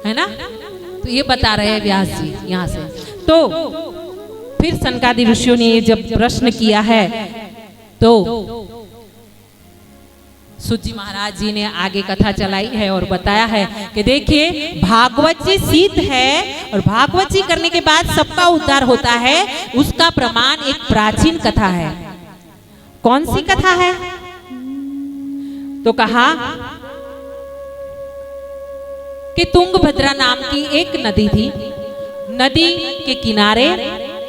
है ना। तो ये बता रहे हैं व्यास जी यहाँ से। तो फिर सनकादि ऋषियों ने जब प्रश्न किया है तो सूत जी महाराज जी ने आगे कथा चलाई है और बताया है कि देखिए भागवत जी सिद्ध है और भागवत जी करने के बाद सबका उद्धार होता है, उसका प्रमाण एक प्राचीन कथा है। कौन सी कथा है? तो कहा कि तुंगभद्रा नाम की एक नदी थी। नदी के किनारे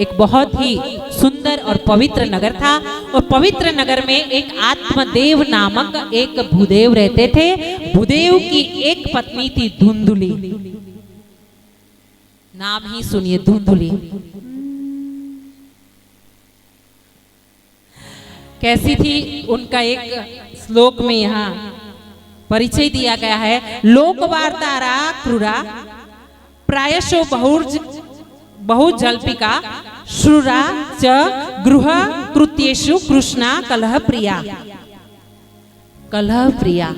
एक बहुत ही सुंदर और पवित्र नगर था और पवित्र नगर में एक आत्मदेव नामक एक भूदेव रहते थे। भूदेव की एक पत्नी थी धुंधुली। नाम ही सुनिए, धुंधुली। कैसी थी उनका एक श्लोक में यहाँ परिचय दिया गया है। लोकवार्तारा क्रूरा प्रायशो बहुजल्पिका श्रुरा च गृह कृत्येषु कृष्णा कलह प्रिया। कलह प्रिया,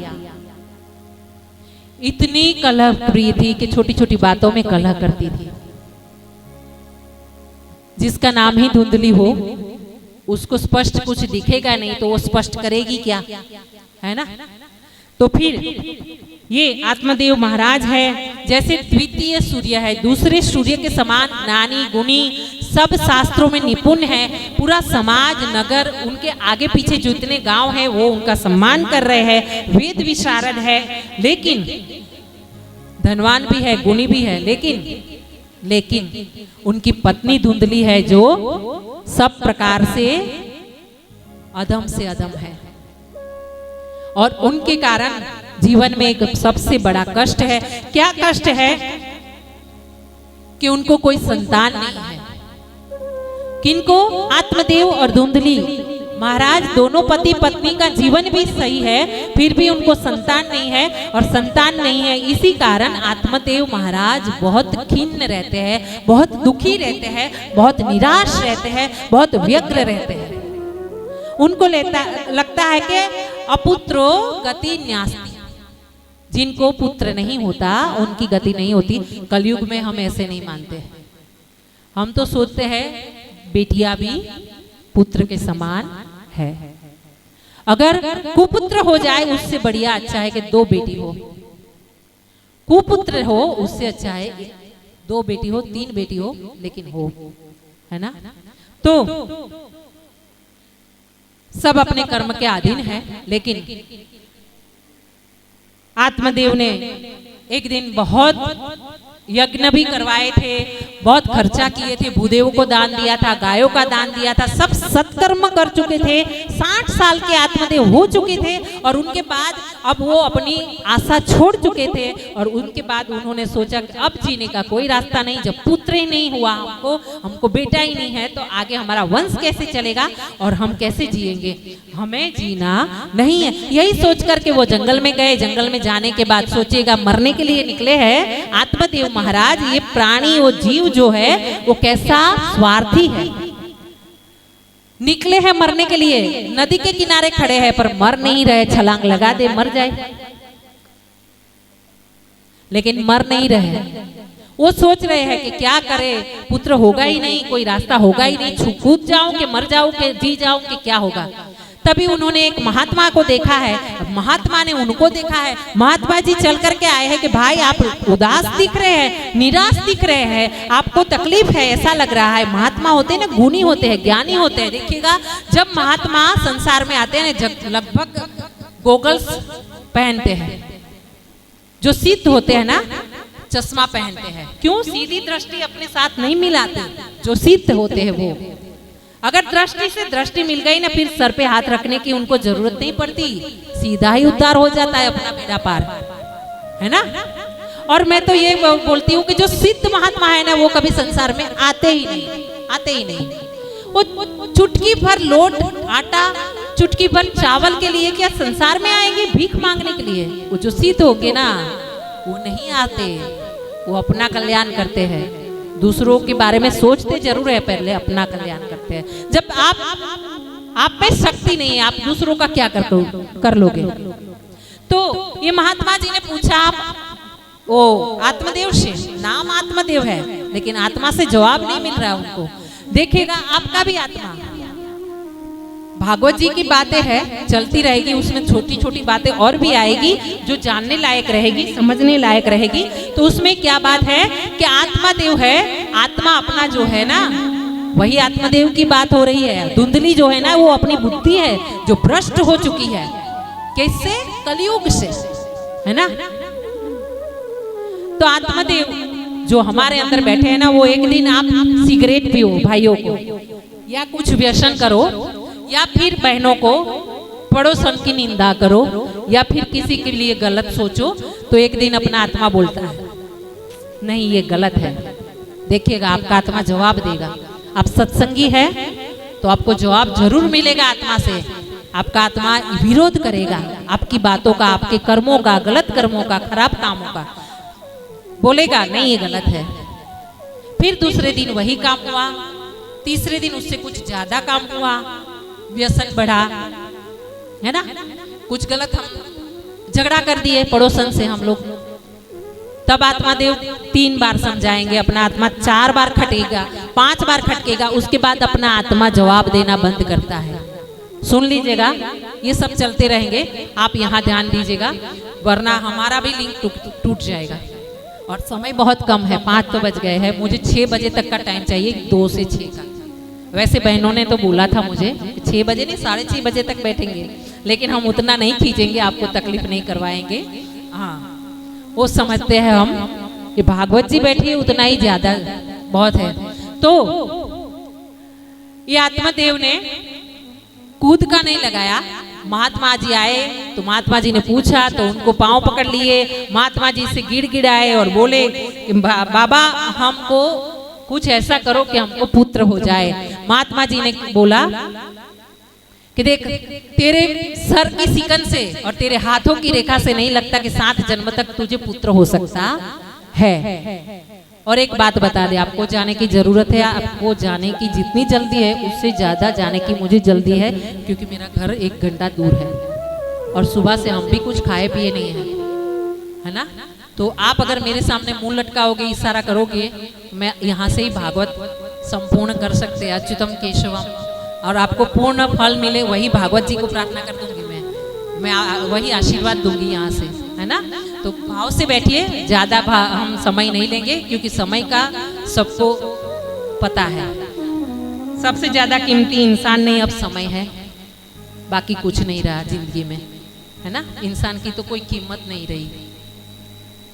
इतनी कलह प्रिय थी कि छोटी छोटी बातों में कलह करती थी। जिसका नाम ही धुंधली हो उसको स्पष्ट कुछ दिखेगा नहीं तो वो स्पष्ट करेगी क्या, है ना। तो फिर ये आत्मदेव महाराज है जैसे द्वितीय सूर्य है, दूसरे सूर्य के समान ज्ञानी गुणी, सब शास्त्रों में निपुण है। पूरा समाज नगर उनके आगे पीछे जो इतने गांव हैं वो उनका सम्मान कर रहे हैं। वेद विशारद है, लेकिन धनवान भी है, गुणी भी है, लेकिन उनकी पत्नी धुंधली है जो सब प्रकार से अधम से अधम है और उनके कारण जीवन में एक सबसे बड़ा कष्ट है। क्या कष्ट है? कि उनको कोई संतान नहीं है। किनको? आत्मदेव और धुंधली महाराज दोनों पति पत्नी का जीवन भी सही है, फिर भी उनको संतान नहीं है और संतान नहीं है इसी कारण आत्मदेव महाराज बहुत खिन्न रहते हैं, बहुत दुखी रहते हैं, बहुत निराश रहते हैं, बहुत व्यग्र रहते हैं। उनको लगता है कि अपुत्रो गति न्यास्ति, जिनको पुत्र नहीं होता उनकी गति नहीं होती। कलयुग में हम ऐसे नहीं मानते। हम तो सोचते हैं बेटियां भी पुत्र के समान है। अगर कुपुत्र हो जाए उससे बढ़िया अच्छा है कि 2 बेटी हो। कुपुत्र हो उससे अच्छा है 2 बेटी हो, 3 बेटी हो, लेकिन हो, है ना। तो सब अपने कर्म के अधीन है, लेकिन आत्मदेव ने एक दिन बहुत यज्ञ भी करवाए थे, बहुत खर्चा किए थे, भूदेव को दान दिया था, गायों का दान दिया था, सब सत्कर्म कर चुके थे। 60 साल के आत्मदेव हो चुके थे और उनके बाद अब वो अपनी आशा छोड़ चुके थे और उनके बाद उन्होंने सोचा कि अब जीने का कोई रास्ता नहीं। जब पुत्र ही नहीं हुआ हमको बेटा ही नहीं है तो आगे हमारा वंश कैसे चलेगा और हम कैसे जिएंगे, हमें जीना नहीं है। यही सोच करके वो जंगल में गए। जंगल में जाने के बाद सोचेगा मरने के लिए निकले हैं आत्मदेव महाराज, ये प्राणी वो जीव जो है वो कैसा स्वार्थी है। निकले हैं मरने के लिए, नदी के किनारे खड़े हैं पर मर नहीं रहे। छलांग लगा दे मर जाए, लेकिन मर नहीं रहे। वो सोच रहे हैं कि क्या करे, पुत्र होगा ही नहीं, कोई रास्ता होगा ही नहीं, कूद जाऊं कि मर जाऊं कि जी जाऊं कि क्या होगा। तभी उन्होंने एक महात्मा को देखा है, महात्मा ने उनको देखा है। महात्मा जी चल करके आए हैं कि भाई आप उदास दिख रहे हैं, निराश दिख रहे हैं, आपको तकलीफ है ऐसा लग रहा है। महात्मा होते हैं ना, गुणी होते हैं, ज्ञानी होते हैं। देखिएगा जब महात्मा संसार में आते हैं लगभग गोगल्स पहनते हैं। जो सिद्ध होते हैं ना चश्मा पहनते हैं। क्यों? सीधी दृष्टि अपने साथ नहीं मिलाते। जो सिद्ध होते हैं वो अगर दृष्टि से दृष्टि मिल गई ना, फिर सर पे हाथ रखने की उनको जरूरत नहीं पड़ती, सीधा ही उद्धार हो जाता है, अपना बेड़ा पार, है ना। और मैं तो ये बोलती हूँ कि जो सिद्ध महात्मा है ना वो कभी संसार में आते ही नहीं। वो चुटकी भर लोट आटा, चुटकी भर चावल के लिए क्या संसार में आएंगे भीख मांगने के लिए? वो जो सिद्ध होंगे ना वो नहीं आते, वो अपना कल्याण करते हैं। दूसरों के बारे में सोचते जरूर है, पहले अपना कल्याण करते हैं। जब आप में शक्ति नहीं है, आप दूसरों का क्या कर लोगे? तो ये महात्मा जी ने पूछा वो आत्मदेव से, नाम आत्मदेव है लेकिन आत्मा से जवाब नहीं मिल रहा उनको। देखिएगा आपका भी आत्मा, भागवत जी की बातें है चलती रहेगी, उसमें छोटी छोटी बातें और भी आएगी जो जानने लायक रहेगी, समझने लायक रहेगी। तो उसमें क्या बात है कि आत्मादेव है, आत्मा अपना जो है ना, वही आत्मदेव की बात हो रही है। धुंधली जो है ना वो अपनी बुद्धि है जो भ्रष्ट हो चुकी है, कैसे? कलयुग से, है ना। तो आत्मदेव जो हमारे अंदर बैठे हैं ना, वो एक दिन आप सिगरेट पियो भाइयों को, या कुछ व्यसन करो, या फिर बहनों को पड़ोसन की निंदा करो, या फिर किसी के लिए गलत सोचो, तो एक दिन अपना आत्मा बोलता है नहीं ये गलत है। देखिएगा आपका आत्मा जवाब देगा। आप सत्संगी है तो आपको जवाब जरूर मिलेगा आत्मा से। आपका आत्मा विरोध करेगा आपकी बातों का, आपके कर्मों का, गलत कर्मों का, खराब कामों का, बोलेगा नहीं ये गलत है। फिर दूसरे दिन वही काम हुआ, तीसरे दिन उससे कुछ ज्यादा काम हुआ, व्यसन बढ़ा, है ना। कुछ गलत हम झगड़ा कर दिए पड़ोसन से हम लोग, तब आत्मादेव 3 बार समझाएंगे, अपना आत्मा 4 बार खटेगा, 5 बार खटकेगा, उसके बाद अपना आत्मा जवाब देना बंद करता है। सुन लीजिएगा, ये सब चलते रहेंगे, आप यहाँ ध्यान दीजिएगा, वरना हमारा भी लिंक टूट जाएगा। और समय बहुत कम है, 5 तो बज गए हैं, मुझे 6 बजे तक का टाइम चाहिए, 2 से 6 का। वैसे बहनों ने तो बोला था मुझे 6 बजे नहीं 6:30 बजे तक बैठेंगे, लेकिन हम उतना नहीं खींचेंगे, आपको तकलीफ नहीं करवाएंगे। हाँ, वो समझते हैं हम कि भागवत जी बैठिए उतना ही ज्यादा बहुत है। तो ये आत्मदेव ने कूद का नहीं लगाया। महात्मा जी आए तो महात्मा जी ने पूछा तो उनको पांव पकड़ लिए, महात्मा जी से गिड़गिड़ाए और बोले कि बाबा हमको कुछ ऐसा करो कि हमको पुत्र हो जाए। महात्मा जी ने बोला कि देख तेरे सर की सिकन से और तेरे हाथों की रेखा से नहीं लगता कि 7 जन्म तक तुझे पुत्र हो सकता है। और एक बात बता दे, आपको जाने की जरूरत है, आपको जाने की जितनी जल्दी है उससे ज्यादा जाने की मुझे जल्दी है, क्योंकि मेरा घर 1 घंटा दूर है और सुबह से हम भी कुछ खाए पिए नहीं है, है ना। तो आप अगर मेरे सामने मुंह लटकाओगे, इशारा करोगे, मैं यहाँ से ही भागवत संपूर्ण कर सकते हैं, अच्युतम केशवम, और आपको पूर्ण फल मिले, वही भागवत जी को प्रार्थना कर दूंगी मैं वही आशीर्वाद दूंगी यहाँ से, है ना। तो भाव से बैठिए, ज्यादा हम समय नहीं लेंगे, क्योंकि समय का सबको पता है, सबसे ज्यादा कीमती इंसान नहीं अब समय है, बाकी कुछ नहीं रहा जिंदगी में, है ना। इंसान की तो कोई कीमत नहीं रही।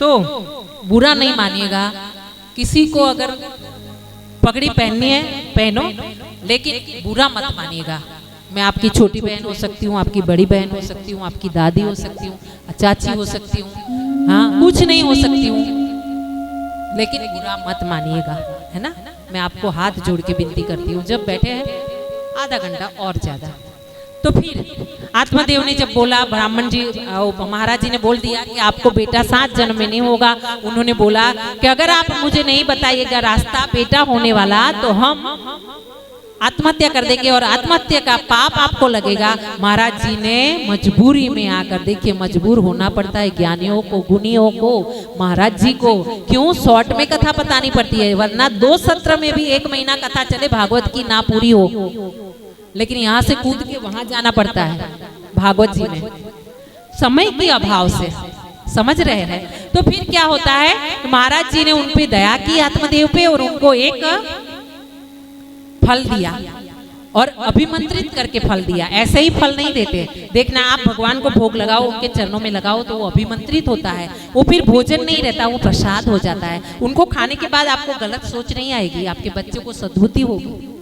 तो बुरा नहीं मानिएगा, किसी को अगर पगड़ी पहननी है पहनो, लेकिन बुरा मत मानिएगा। मैं आपकी छोटी बहन हो सकती हूँ, आपकी बड़ी बहन हो सकती हूँ, आपकी दादी हो सकती हूँ, चाची हो सकती हूँ, हाँ कुछ नहीं हो सकती हूँ, लेकिन बुरा मत मानिएगा, है ना। मैं आपको हाथ जोड़ के विनती करती हूँ, जब बैठे हैं आधा घंटा और ज्यादा। तो फिर आत्मदेव ने जब बोला, ब्राह्मण जी महाराज जी ने बोल दिया कि आपको बेटा 7 जन्म में नहीं होगा। उन्होंने बोला कि अगर आप मुझे नहीं बताइएगा रास्ता बेटा होने वाला तो हम आत्महत्या कर देंगे और आत्महत्या का पाप आपको लगेगा। महाराज जी ने मजबूरी में आकर, देखिए मजबूर होना पड़ता है ज्ञानियों को, गुणियों को, महाराज जी को क्यों शॉर्ट में कथा बतानी पड़ती है, वरना 2 सत्र में भी 1 महीना कथा चले भागवत की ना पूरी हो, लेकिन यहाँ से कूद के वहां जाना पड़ता है भागवत जी में, समय के अभाव से, समझ रहे हैं। तो फिर क्या होता है, महाराज जी ने उन पे दया की आत्मदेव पे, और उनको एक फल दिया और अभिमंत्रित करके फल दिया। ऐसे ही फल नहीं देते, देखना आप भगवान को भोग लगाओ, उनके चरणों में लगाओ तो वो अभिमंत्रित होता है, वो फिर भोजन नहीं रहता, वो प्रसाद हो जाता है। उनको खाने के बाद आपको गलत सोच नहीं आएगी, आपके बच्चे को सद्बुद्धि होगी।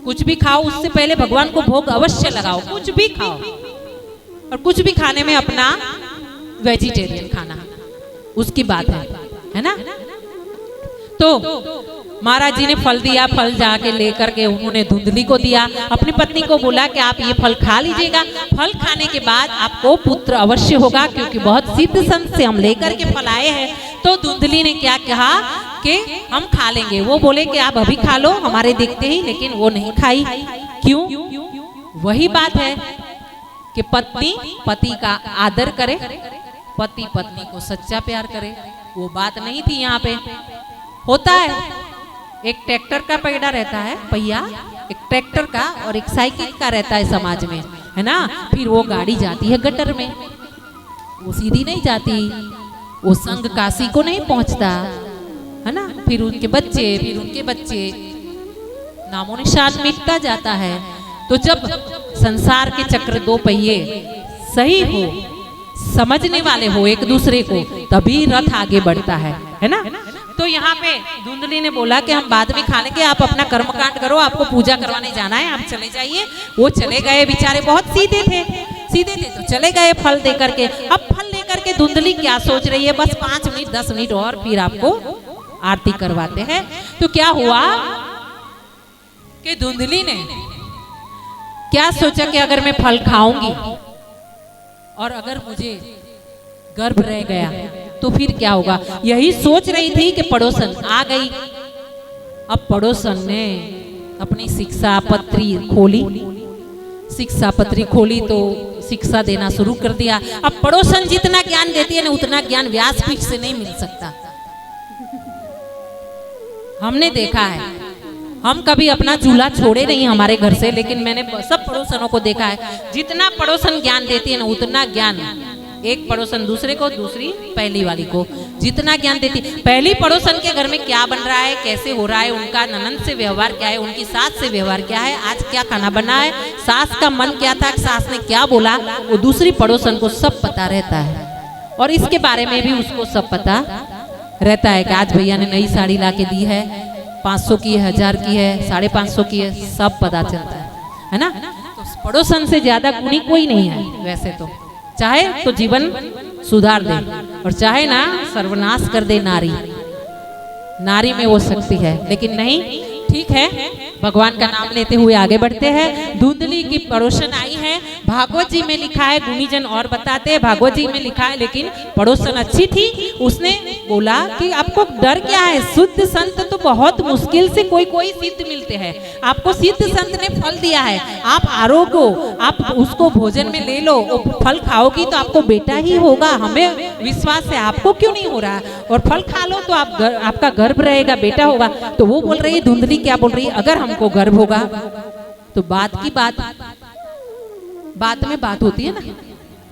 कुछ भी खाओ उससे पहले भगवान को भोग अवश्य लगाओ, कुछ भी खाओ, और कुछ भी खाने में अपना वेजिटेरियन खाना उसकी बात है ना। तो महाराज जी ने फल दिया, फल जाके लेकर के उन्होंने धुंधली को दिया, अपनी पत्नी को बोला कि आप ये फल खा लीजिएगा, फल खाने के बाद आपको पुत्र अवश्य होगा, क्योंकि बहुत सिद्ध संत से हम लेकर के फल आए हैं। तो धुंधली ने क्या कहा कि हम खा लेंगे, वो बोले कि आप अभी खा लो हमारे देखते ही, लेकिन वो नहीं खाई। क्यों? वही बात है कि पत्नी पति का आदर करे, पति पत्नी को सच्चा प्यार करे, वो बात नहीं थी यहाँ पे। होता है एक ट्रैक्टर का पहिया रहता है, पहिया एक ट्रैक्टर का और एक साइकिल का रहता है समाज में, है ना। फिर वो गाड़ी जाती है गटर में, वो सीधी नहीं जाती, वो संग काशी को नहीं पहुंचता, है ना। फिर उनके बच्चे नामो निशान मिटता जाता है। तो जब संसार के चक्र दो पहिए सही हो, समझने वाले हो एक दूसरे को, तभी रथ आगे बढ़ता है ना। तो यहाँ पे धुंधली ने बोला कि हम बाद में खा लेंगे, आप अपना कर्मकांड करो, आपको पूजा करवाने जाना है, आप चले जाइए। वो चले गए, बेचारे बहुत सीधे थे तो चले गए फल दे करके। अब फल लेकर के धुंधली क्या सोच रही है, बस 5 मिनट 10 मिनट और फिर आपको आरती करवाते हैं। तो क्या हुआ कि धुंधली ने क्या सोचा कि अगर मैं फल खाऊंगी और अगर मुझे गर्भ रह गया तो फिर क्या होगा। यही सोच रही थी कि पड़ोसन आ गई। अब पड़ोसन ने अपनी शिक्षा पत्री खोली तो शिक्षा देना शुरू कर दिया। अब पड़ोसन जितना ज्ञान देती है ना, उतना ज्ञान व्यासपीठ से नहीं मिल सकता। हमने देखा है, हम कभी अपना चूल्हा छोड़े नहीं हमारे घर से, लेकिन मैंने सब पड़ोसनों को देखा है, जितना पड़ोसन ज्ञान देती है ना, उतना ज्ञान एक पड़ोसन दूसरे को, दूसरी पहली वाली को जितना ज्ञान देती। पहली पड़ोसन के घर में क्या बन रहा है, कैसे हो रहा है, उनका ननद से व्यवहार क्या है, उनकी सास से व्यवहार क्या है, आज क्या खाना बना है, सास का मन क्या था, सास ने क्या बोला, वो दूसरी पड़ोसन को सब पता रहता है। और इसके बारे में भी उसको सब पता रहता है कि आज भैया ने नई साड़ी ला के दी है, 500 की है, 1000 की है, 550 की है, सब पता चलता है ना। तो पड़ोसन से ज्यादा गुणी कोई नहीं है वैसे तो, चाहे तो जीवन सुधार दे और चाहे ना सर्वनाश कर दे। नारी में वो शक्ति है, लेकिन नहीं। ठीक है, भगवान का नाम लेते हुए आगे बढ़ते हैं। धुंधली की पड़ोसन आई है, भागवत जी में लिखा है, गुणीजन और बताते हैं भागवत जी में लिखा है, लेकिन पड़ोसन अच्छी थी। उसने बोला कि आपको डर क्या है, शुद्ध संत तो बहुत मुश्किल से कोई सिद्ध मिलते हैं, आपको सिद्ध संत ने फल दिया है, आप आरोग्य हो, आप उसको भोजन में ले लो, फल खाओगी तो आपको बेटा ही होगा, हमें विश्वास है, आपको क्यों नहीं हो रहा, और फल खा लो तो आपका गर्भ रहेगा, बेटा होगा। तो वो बोल रही है, धुंधली क्या बोल रही है, अगर हमको गर्भ होगा तो बात में बात होती है ना,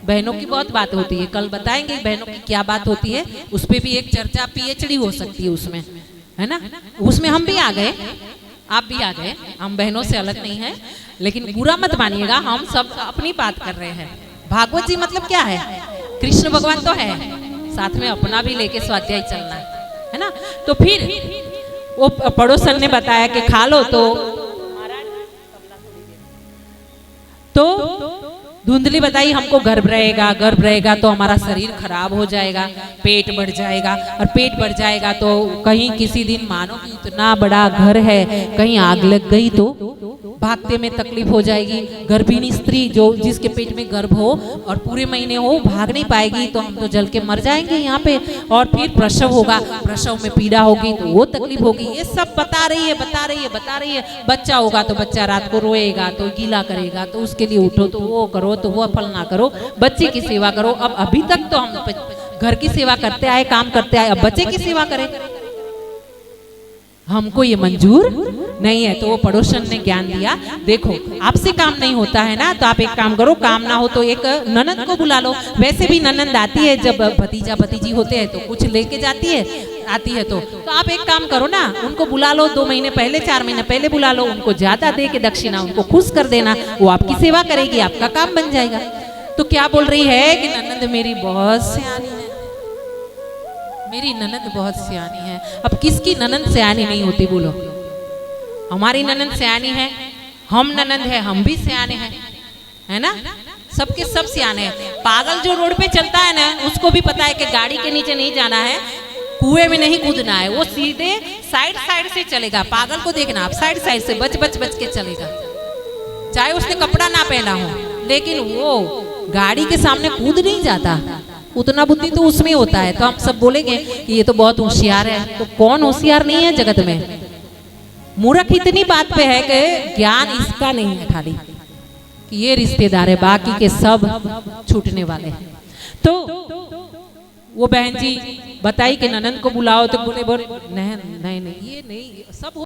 बहनों की बहुत बात होती है, कल बताएंगे बहनों की क्या बात होती है, उस पे भी एक चर्चा PhD हो सकती है उसमें, है ना। उसमें हम भी आ गए, आप भी आ गए, हम बहनों से अलग नहीं है, लेकिन बुरा मत मानिएगा, हम सब अपनी बात कर रहे हैं। भागवत जी मतलब क्या है, कृष्ण भगवान तो है, साथ में अपना भी लेके स्वाध्याय चलना है ना। तो फिर वो पड़ोसन ने बताया कि खा लो, तो धुंधली बताई हमको गर्भ रहेगा तो हमारा शरीर खराब हो जाएगा, पेट बढ़ जाएगा, और पेट बढ़ जाएगा तो कहीं किसी दिन मानो कि इतना बड़ा घर है, कहीं आग लग गई तो भागते में तकलीफ हो जाएगी। गर्भिणी स्त्री जो जिसके पेट में गर्भ हो और पूरे महीने हो, भाग नहीं पाएगी, तो हम तो जल के मर जाएंगे यहाँ पे। और फिर प्रसव होगा, प्रसव में पीड़ा होगी तो वो तकलीफ होगी। ये सब बता रही है। बच्चा होगा तो बच्चा रात को रोएगा तो गीला करेगा, तो उसके लिए उठो तो वो करो, तो वो फल ना करो, बच्चे की सेवा करो। अब अभी तक तो हम घर की सेवा करते आए, काम करते आए, अब बच्चे की सेवा करें, हमको ये मंजूर नहीं है। तो वो पड़ोसन ने ज्ञान दिया, देखो आपसे काम नहीं होता है ना, तो आप एक काम करो, काम ना हो तो एक ननद को बुला लो। वैसे भी ननद आती है जब भतीजा भतीजी होते हैं तो कुछ लेके आती है तो आप एक काम करो ना, उनको बुला लो, 2 महीने पहले 4 महीने पहले बुला लो, उनको ज्यादा दे के दक्षिणा उनको खुश कर देना, वो आपकी सेवा करेगी, आपका काम बन जाएगा। तो क्या बोल रही है कि ननद मेरी बहुत सियानी है, मेरी ननद बहुत सियानी है। अब किसकी ननद सियानी नहीं होती बोलो, हमारी ननद सियानी है, हम ननद है, हम भी सियाने हैं, है ना, सबके सब सियाने हैं। पागल जो रोड पे चलता है ना, उसको भी पता है कि गाड़ी के नीचे नहीं जाना है, कुएं में नहीं कूदना है, वो सीधे साइड से चलेगा। पागल को देखना आप, साइड से बच के चलेगा, चाहे उसने कपड़ा ना पहना हो, लेकिन वो गाड़ी के सामने कूद नहीं जाता। उतना बुद्धि तो उसमें होता है। तो हम सब बोलेंगे कि ये तो बहुत होशियार है, तो कौन होशियार नहीं है जगत में? मूर्ख इतनी बात पे है कि ज्ञान इसका नहीं है खाली कि ये रिश्तेदार है, बाकी के सब छूटने वाले हैं। तो वो बहन जी बताई कि ननद को बुलाओ, तो बोले बोल नहीं नहीं नहीं, ये नहीं सब